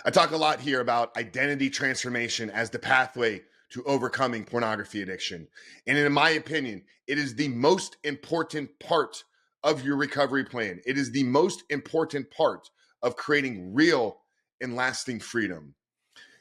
I talk a lot here about identity transformation as the pathway to overcoming pornography addiction. And in my opinion, it is the most important part of your recovery plan. It is the most important part of creating real and lasting freedom.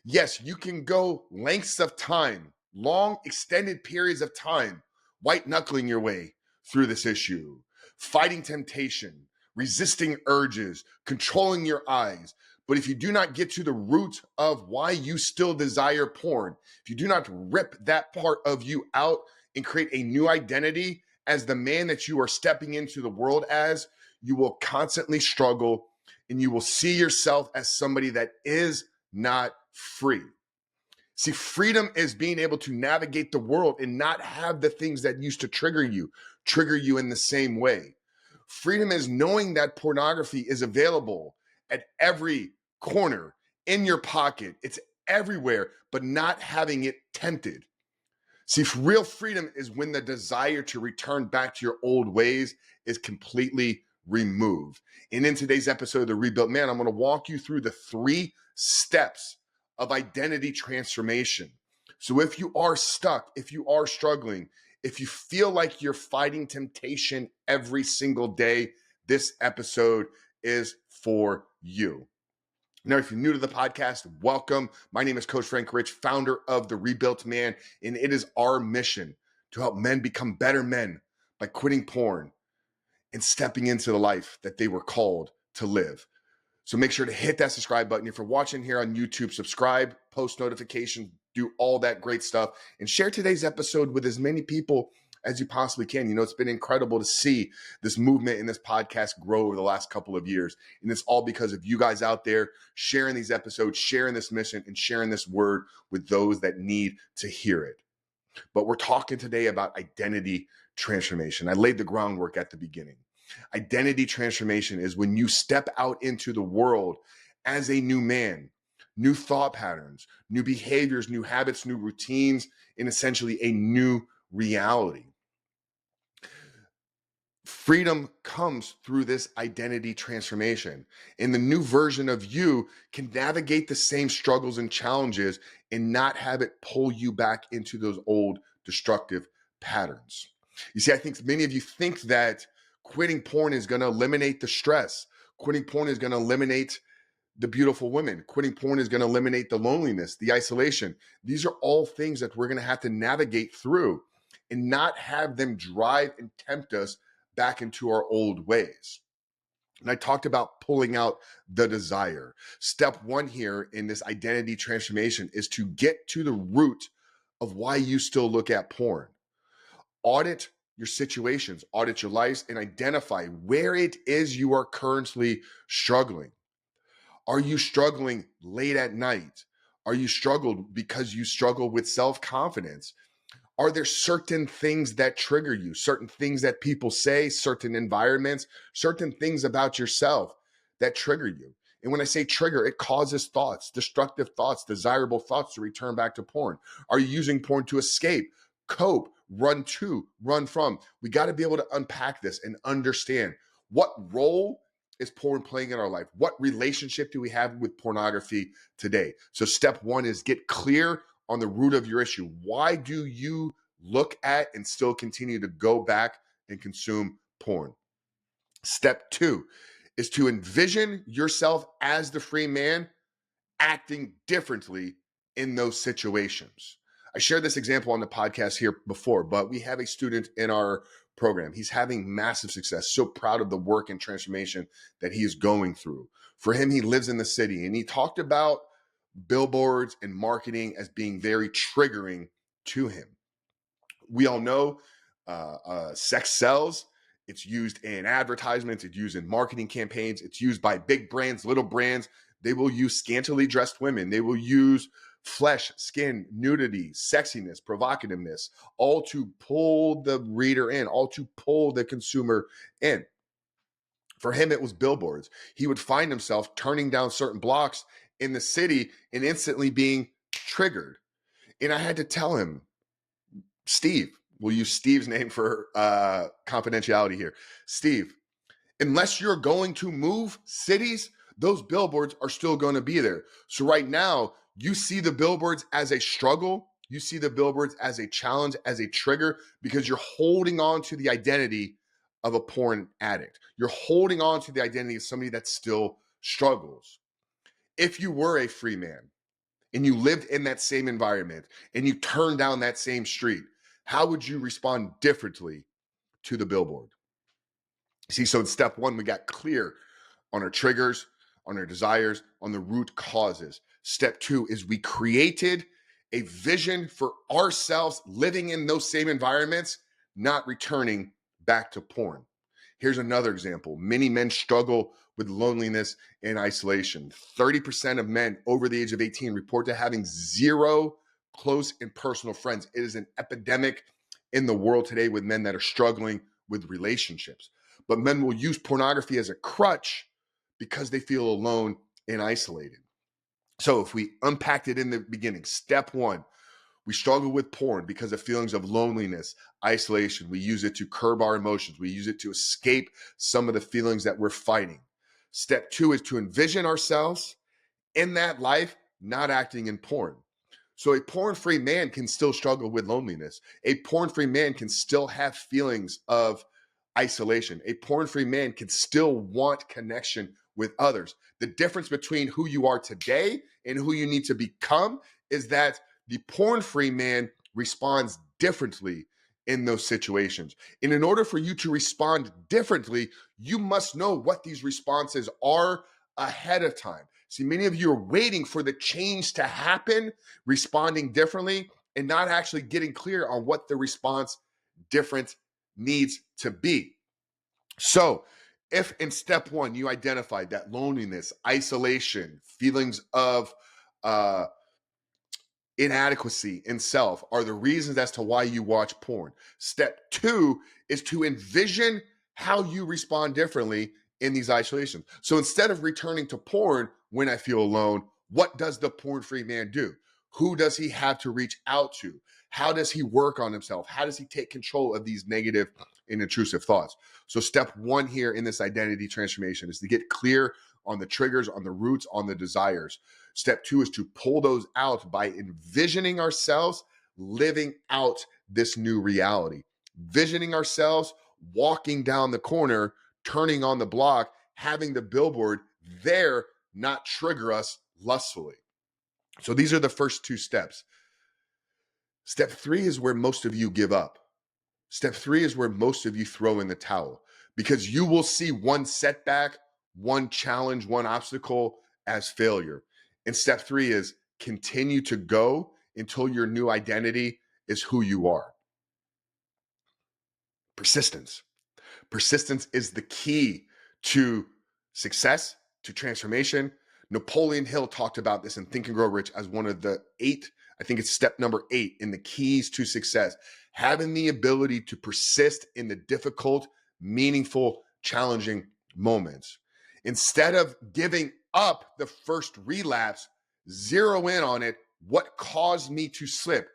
Yes, you can go lengths of time, long extended periods of time, white knuckling your way through this issue, fighting temptation, resisting urges, controlling your eyes. But if you do not get to the root of why you still desire porn, if you do not rip that part of you out and create a new identity as the man that you are stepping into the world as, you will constantly struggle and you will see yourself as somebody that is not free. See, freedom is being able to navigate the world and not have the things that used to trigger you in the same way. Freedom is knowing that pornography is available at every corner in your pocket. It's everywhere, but not having it tempted. See, real freedom is when the desire to return back to your old ways is completely removed. And in today's episode of The Rebuilt Man, I'm going to walk you through the 3 steps of identity transformation. So if you are stuck, if you are struggling, if you feel like you're fighting temptation every single day, this episode is for you. Now, if you're new to the podcast, welcome. My name is Coach Frank Rich, founder of The Rebuilt Man, and it is our mission to help men become better men by quitting porn and stepping into the life that they were called to live. So make sure to hit that subscribe button. If you're watching here on YouTube, subscribe, post notifications, do all that great stuff, and share today's episode with as many people as you possibly can. You know, it's been incredible to see this movement and this podcast grow over the last couple of years. And it's all because of you guys out there sharing these episodes, sharing this mission, and sharing this word with those that need to hear it. But we're talking today about identity transformation. I laid the groundwork at the beginning. Identity transformation is when you step out into the world as a new man, new thought patterns, new behaviors, new habits, new routines, and essentially a new reality. Freedom comes through this identity transformation. And the new version of you can navigate the same struggles and challenges and not have it pull you back into those old destructive patterns. You see, I think many of you think that quitting porn is going to eliminate the stress. Quitting porn is going to eliminate the beautiful women. Quitting porn is going to eliminate the loneliness, the isolation. These are all things that we're going to have to navigate through and not have them drive and tempt us back into our old ways. And I talked about pulling out the desire. Step 1 here in this identity transformation is to get to the root of why you still look at porn. Audit your situations, audit your lives, and identify where it is you are currently struggling. Are you struggling late at night? Are you struggled because you struggle with self-confidence? Are there certain things that trigger you, certain things that people say, certain environments, certain things about yourself that trigger you? And when I say trigger, it causes thoughts, destructive thoughts, desirable thoughts to return back to porn. Are you using porn to escape, cope, run to, run from? We got to be able to unpack this and understand what role is porn playing in our life? What relationship do we have with pornography today? So step 1 is get clear on the root of your issue. Why do you look at and still continue to go back and consume porn? Step 2 is to envision yourself as the free man acting differently in those situations. I shared this example on the podcast here before, but we have a student in our program. He's having massive success, so proud of the work and transformation that he is going through. For him, he lives in the city, and he talked about billboards and marketing as being very triggering to him. We all know sex sells. It's used in advertisements. It's used in marketing campaigns. It's used by big brands, little brands. They will use scantily dressed women. They will use flesh, skin, nudity, sexiness, provocativeness, all to pull the reader in, all to pull the consumer in. For him, it was billboards. He would find himself turning down certain blocks in the city and instantly being triggered. And I had to tell him, Steve, we'll use Steve's name for confidentiality here. Steve, unless you're going to move cities, those billboards are still going to be there. So right now, you see the billboards as a struggle. You see the billboards as a challenge, as a trigger, because you're holding on to the identity of a porn addict. You're holding on to the identity of somebody that still struggles. If you were a free man and you lived in that same environment and you turned down that same street, how would you respond differently to the billboard? See, so in step one, we got clear on our triggers, on our desires, on the root causes. Step two is we created a vision for ourselves living in those same environments, not returning back to porn. Here's another example. Many men struggle with loneliness and isolation. 30% of men over the age of 18 report to having zero close and personal friends. It is an epidemic in the world today with men that are struggling with relationships. But men will use pornography as a crutch because they feel alone and isolated. So if we unpacked it in the beginning, step one, we struggle with porn because of feelings of loneliness, isolation. We use it to curb our emotions. We use it to escape some of the feelings that we're fighting. Step two is to envision ourselves in that life, not acting in porn. So a porn-free man can still struggle with loneliness. A porn-free man can still have feelings of isolation. A porn-free man can still want connection with others. The difference between who you are today and who you need to become is that the porn-free man responds differently in those situations. And in order for you to respond differently, you must know what these responses are ahead of time. See, many of you are waiting for the change to happen, responding differently, and not actually getting clear on what the response difference needs to be. So, if in step one you identified that loneliness, isolation, feelings of inadequacy in self are the reasons as to why you watch porn. Step two is to envision how you respond differently in these isolations. So instead of returning to porn when I feel alone, what does the porn-free man do? Who does he have to reach out to? How does he work on himself? How does he take control of these negative and intrusive thoughts? So step one here in this identity transformation is to get clear on the triggers, on the roots, on the desires. Step two is to pull those out by envisioning ourselves living out this new reality. Visioning ourselves walking down the corner, turning on the block, having the billboard there not trigger us lustfully. So these are the first two steps. Step three is where most of you give up. Step three is where most of you throw in the towel because you will see one setback, one challenge, one obstacle as failure. And step three is continue to go until your new identity is who you are. Persistence. Persistence is the key to success, to transformation. Napoleon Hill talked about this in Think and Grow Rich as one of the 8, I think it's step number 8 in the keys to success. Having the ability to persist in the difficult, meaningful, challenging moments. Instead of giving up the first relapse, zero in on it. What caused me to slip?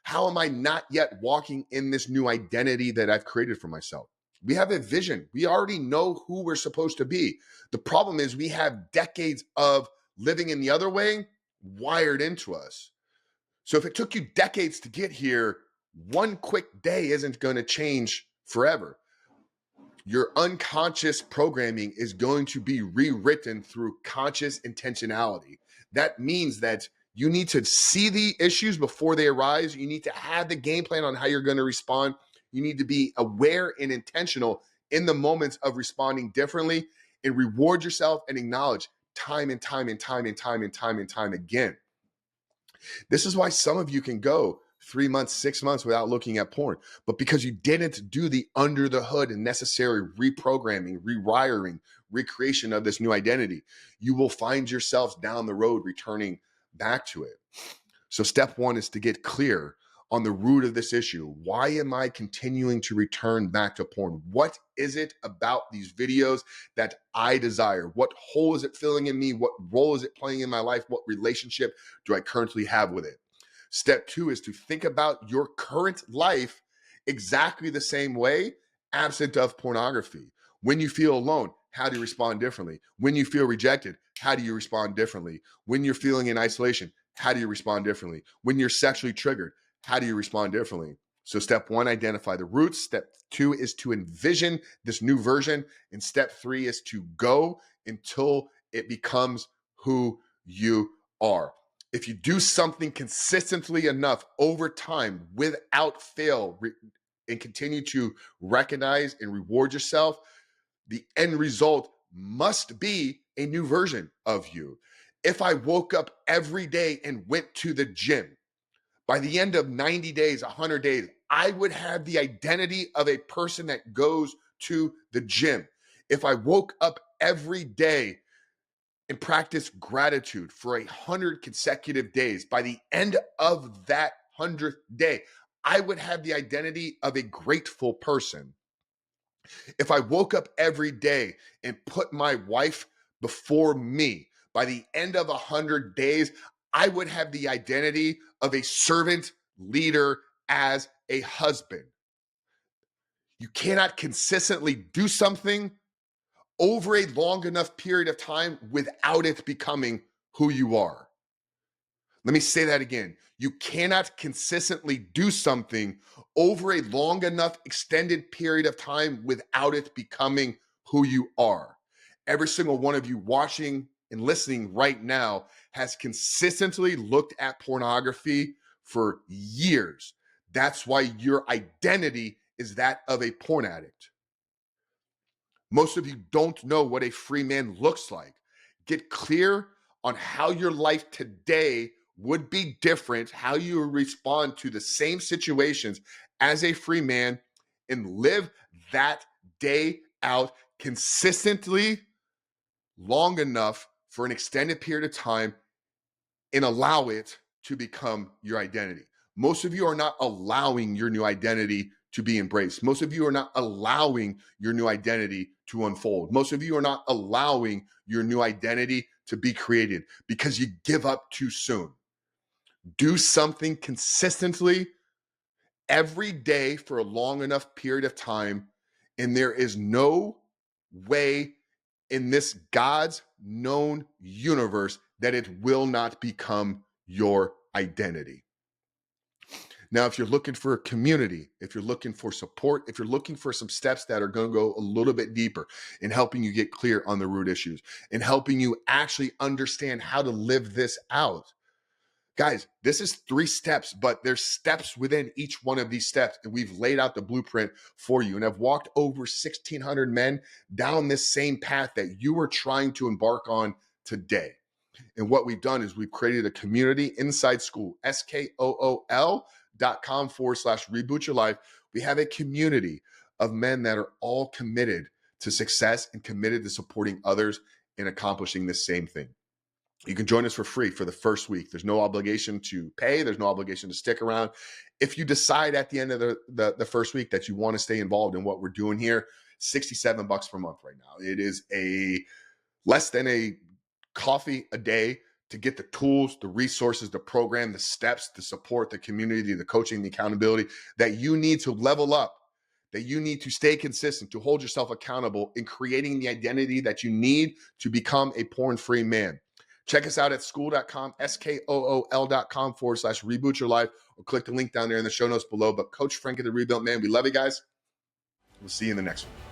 How am I not yet walking in this new identity that I've created for myself? We have a vision. We already know who we're supposed to be. The problem is we have decades of living in the other way wired into us. So if it took you decades to get here, one quick day isn't going to change forever. Your unconscious programming is going to be rewritten through conscious intentionality. That means that you need to see the issues before they arise. You need to have the game plan on how you're going to respond. You need to be aware and intentional in the moments of responding differently and reward yourself and acknowledge time and time and time and time and time and time again. This is why some of you can go 3 months, 6 months without looking at porn, but because you didn't do the under the hood and necessary reprogramming, rewiring, recreation of this new identity, you will find yourselves down the road returning back to it. So step one is to get clear on the root of this issue. Why am I continuing to return back to porn? What is it about these videos that I desire? What hole is it filling in me? What role is it playing in my life? What relationship do I currently have with it? Step two is to think about your current life exactly the same way, absent of pornography. When you feel alone, how do you respond differently? When you feel rejected, how do you respond differently? When you're feeling in isolation, how do you respond differently? When you're sexually triggered, how do you respond differently? So step 1, identify the roots. Step 2 is to envision this new version. And step 3 is to go until it becomes who you are. If you do something consistently enough over time without fail and continue to recognize and reward yourself, the end result must be a new version of you. If I woke up every day and went to the gym, by the end of 90 days, 100 days, I would have the identity of a person that goes to the gym. If I woke up every day and practiced gratitude for 100 consecutive days, by the end of that 100th day, I would have the identity of a grateful person. If I woke up every day and put my wife before me, by the end of 100 days, I would have the identity of a servant leader as a husband. You cannot consistently do something over a long enough period of time without it becoming who you are. Let me say that again. You cannot consistently do something over a long enough extended period of time without it becoming who you are. Every single one of you watching and listening right now has consistently looked at pornography for years. That's why your identity is that of a porn addict. Most of you don't know what a free man looks like. Get clear on how your life today would be different, how you respond to the same situations as a free man, and live that day out consistently long enough for an extended period of time and allow it to become your identity. Most of you are not allowing your new identity to be embraced. Most of you are not allowing your new identity to unfold. Most of you are not allowing your new identity to be created because you give up too soon. Do something consistently every day for a long enough period of time, and there is no way in this God's known universe that it will not become your identity. Now, if you're looking for a community, if you're looking for support, if you're looking for some steps that are going to go a little bit deeper in helping you get clear on the root issues and helping you actually understand how to live this out, guys, this is 3 steps, but there's steps within each one of these steps. And we've laid out the blueprint for you. And I've walked over 1,600 men down this same path that you are trying to embark on today. And what we've done is we've created a community inside school, SKOOL.com/reboot your life. We have a community of men that are all committed to success and committed to supporting others in accomplishing this same thing. You can join us for free for the first week. There's no obligation to pay. There's no obligation to stick around. If you decide at the end of the first week that you want to stay involved in what we're doing here, $67 per month right now. It is a less than a coffee a day to get the tools, the resources, the program, the steps, the support, the community, the coaching, the accountability that you need to level up, that you need to stay consistent, to hold yourself accountable in creating the identity that you need to become a porn-free man. Check us out at school.com, SKOOL.com/reboot your life, or click the link down there in the show notes below. But Coach Frank of the Rebuilt Man, we love you guys. We'll see you in the next one.